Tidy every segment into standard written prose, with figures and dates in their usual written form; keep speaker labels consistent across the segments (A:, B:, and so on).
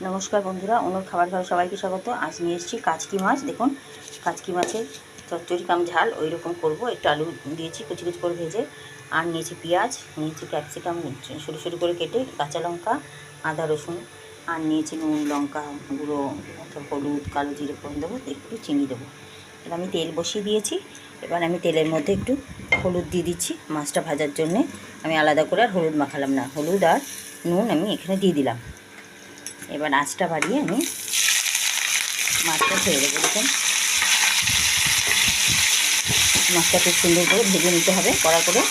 A: নমস্কার বন্ধুরা, অনুর খাবার ঘরে সবাইকে স্বাগত। আজ নিয়ে এসেছি কাচকি মাছ। দেখুন, কাচকি মাছের চচ্চড়ি কাম ঝাল ওই রকম করবো। একটু আলু দিয়েছি কুচি কুচি করে ভেজে, আর নিয়েছি পেঁয়াজ, নিয়েছি ক্যাপসিকাম সরু সরু করে কেটে, কাঁচা লঙ্কা, আদা রসুন, আর নিয়েছি নুন, লঙ্কা গুঁড়ো, হলুদ, কালো জিরে ফোড়ন দেবো, একটু চিনি দেবো। এবার আমি তেল বসিয়ে দিয়েছি। এবার আমি তেলের মধ্যে একটু হলুদ দিয়ে দিচ্ছি মাছটা ভাজার জন্যে। আমি আলাদা করে আর হলুদ মাখালাম না, হলুদ আর নুন আমি এখানে দিয়ে দিলাম। এবার আঁচটা বাড়িয়ে আমি মাছটা ছেড়ে দেবো। দেখুন, মাছটা খুব সুন্দর করে ভেজে নিতে হবে কড়া করে।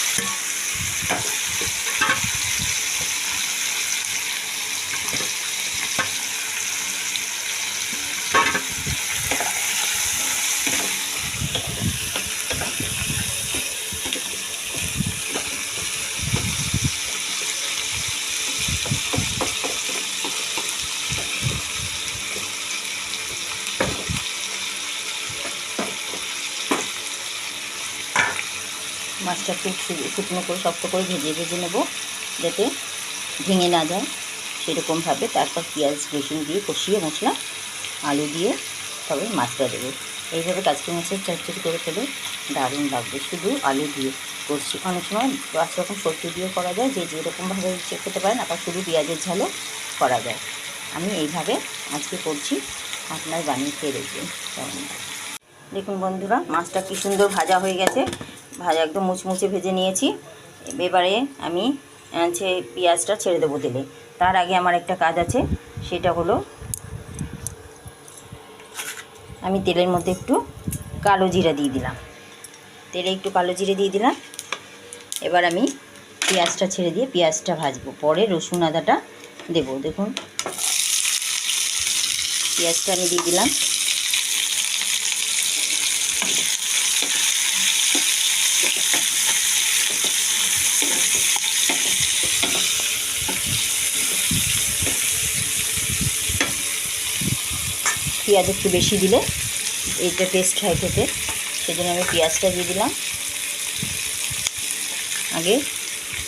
A: মাছটা খুব শুকনো করে শক্ত করে ভেজে নেব, যাতে ভেঙে না যায় সেরকমভাবে। তারপর পেঁয়াজ রসুন দিয়ে কষিয়ে মশলা আলু দিয়ে তবে মাছটা দেবো। এইভাবে কাচকি মাছের চচ্চড়ি করে ফেলে দারুণ লাগবে। শুধু আলু দিয়ে করছি, অনেক সময় 5 রকম সবজি দিয়ে করা যায়, যে যেরকমভাবে ইচ্ছে খেতে পারেন। আবার শুধু পেঁয়াজের ঝালও করা যায়। আমি এইভাবে আজকে করছি, আপনার বানিয়ে খেয়ে দেখবেন কেমন। দেখুন বন্ধুরা, মাছটা কি সুন্দর ভাজা হয়ে গেছে। ভাজা একদম মুচমুচে ভেজে নিয়েছি। এবারে আমি পেঁয়াজটা ছেড়ে দেবো তেলে। তার আগে আমার একটা কাজ আছে, সেটা হলো আমি তেলের মধ্যে একটু কালো জিরা দিয়ে দিলাম। তেলে একটু কালো জিরে দিয়ে দিলাম। এবার আমি পেঁয়াজটা ছেড়ে দিয়ে পেঁয়াজটা ভাজবো, পরে রসুন আদাটা দেবো। দেখুন, পেঁয়াজটা আমি দিয়ে দিলাম। পেঁয়াজ একটু বেশি দিলে এইটা টেস্ট হয় খেতে, সেজন্য আমি পেঁয়াজটা দিয়ে দিলাম। আগে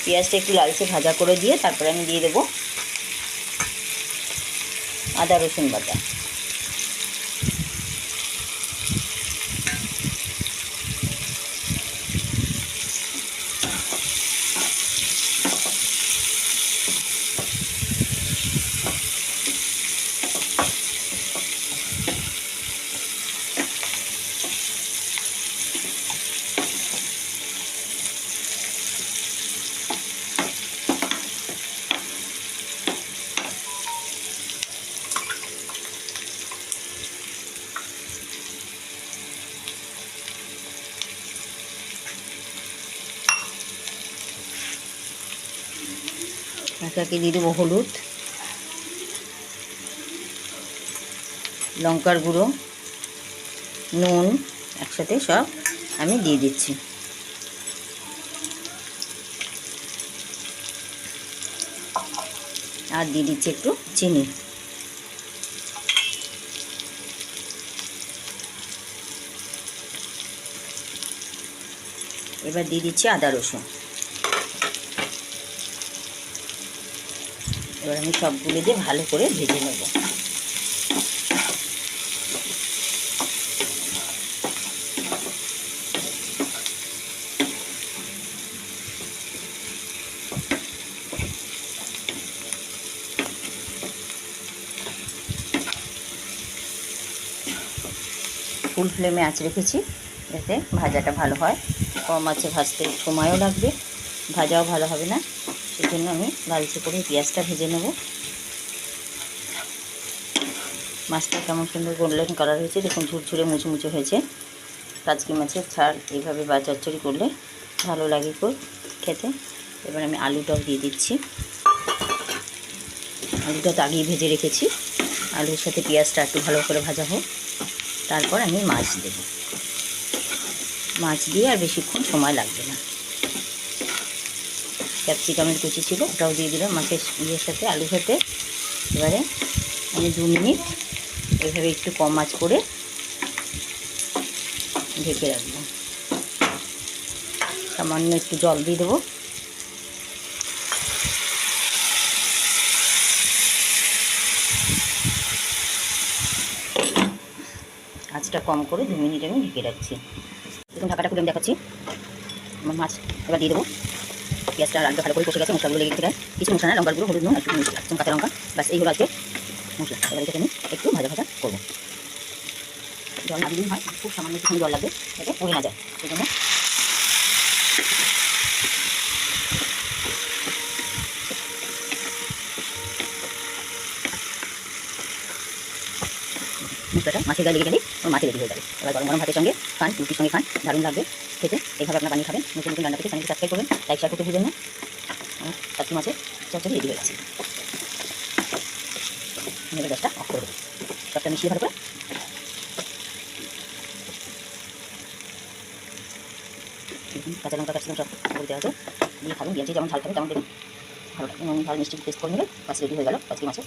A: পেঁয়াজটা একটু লালচে ভাজা করে দিয়ে তারপরে আমি দিয়ে দেবো আদা রসুন বাটা। একে দিয়ে দেবো হলুদ, লঙ্কার গুঁড়ো, নুন, একসাথে সব আমি দিয়ে দিচ্ছি। আর দিয়ে দিচ্ছি একটু চিনি। এবার দিয়ে দিচ্ছি আদা রসুন। এবার আমি সবগুলো দিয়ে ভালো করে ভেজে নেব। ফুল ফ্লেমে আঁচ রেখেছি, যাতে ভাজাটা ভালো হয়। কম আঁচে ভাজতে সময়ও লাগবে, ভাজাও ভালো হবে না। সেই জন্য আমি লালচে করে পেঁয়াজটা ভেজে নেব। মাছটা কেমন সুন্দর গোল্ডেন কালার হয়েছে, দেখুন ঝুরঝুরে মুচমুচে হয়েছে। কাচকি মাছের ঝাল এইভাবে বা চচ্চড়ি করলে ভালো লাগে খুব খেতে। এবার আমি আলুটাও দিয়ে দিচ্ছি। আলুটা তো আগেই ভেজে রেখেছি। আলুর সাথে পেঁয়াজটা একটু ভালো করে ভাজা হোক, তারপর আমি মাছ দেব। মাছ দিয়ে আর বেশিক্ষণ সময় লাগবে না। ক্যাপসিকামের কুচি ছিল, ওটাও দিয়ে দিলাম মাছের ইয়ের সাথে, আলুর সাথে। এবারে আমি 2 মিনিট এইভাবে একটু কম আঁচ করে ঢেকে রাখবো। সামান্য একটু জল দিয়ে দেবো। আঁচটা কম করে 2 মিনিট আমি ঢেকে রাখছি। দেখুন ঢাকাটা খুলে আমি দেখাচ্ছি। আমার মাছ এবার দিয়ে দেবো। পেঁয়াজটা আর আলুটা ভালো করে কষে গেছে, মশলাগুলো লেগে গেছে। কিছু মশলা না, লঙ্কার গুঁড়ো, হলুদ নুন, একটু মিষ্টি, কাঁচা লঙ্কা, বাস এই হলো আজকে মশলা। এবার এটাকে আমি একটু ভাজা ভাজা করবো। জল না দিলেই হয়, খুব সামান্য একটুখানি জল লাগবে যাতে পুড়ে না যায়। সেই জন্য মশলাটা মাছের গায়ে লেগে গেলে ওর মাছে রেডি হয়ে যাবে। এবার গরম গরম ভাতের সঙ্গে খান, রুটির সঙ্গে খান, দারুণ লাগবে খেতে। এইভাবে আপনার বানিয়ে খাবেন। নতুন নতুন রান্না পেতে চ্যানেলটি সাবস্ক্রাইব করবেন, লাইক শেয়ার করতে ভুলবেন না। কাতলা মাছের চচ্চড়ি রেডি হয়ে গেছে। এবার গ্যাসটা অফ করে দেবো, সবটা মিশিয়ে ভালো করে। কাঁচা লঙ্কা ক্যাপসিকাম সব করে দেওয়া আছে, দিয়ে খাবেন। যে যেমন ঝাল খাবেন তেমন দেবেন, ভালো ঝাল মিষ্টি টেস্ট করে নেবেন। মাছ রেডি হয়ে গেল আজকে মাছের।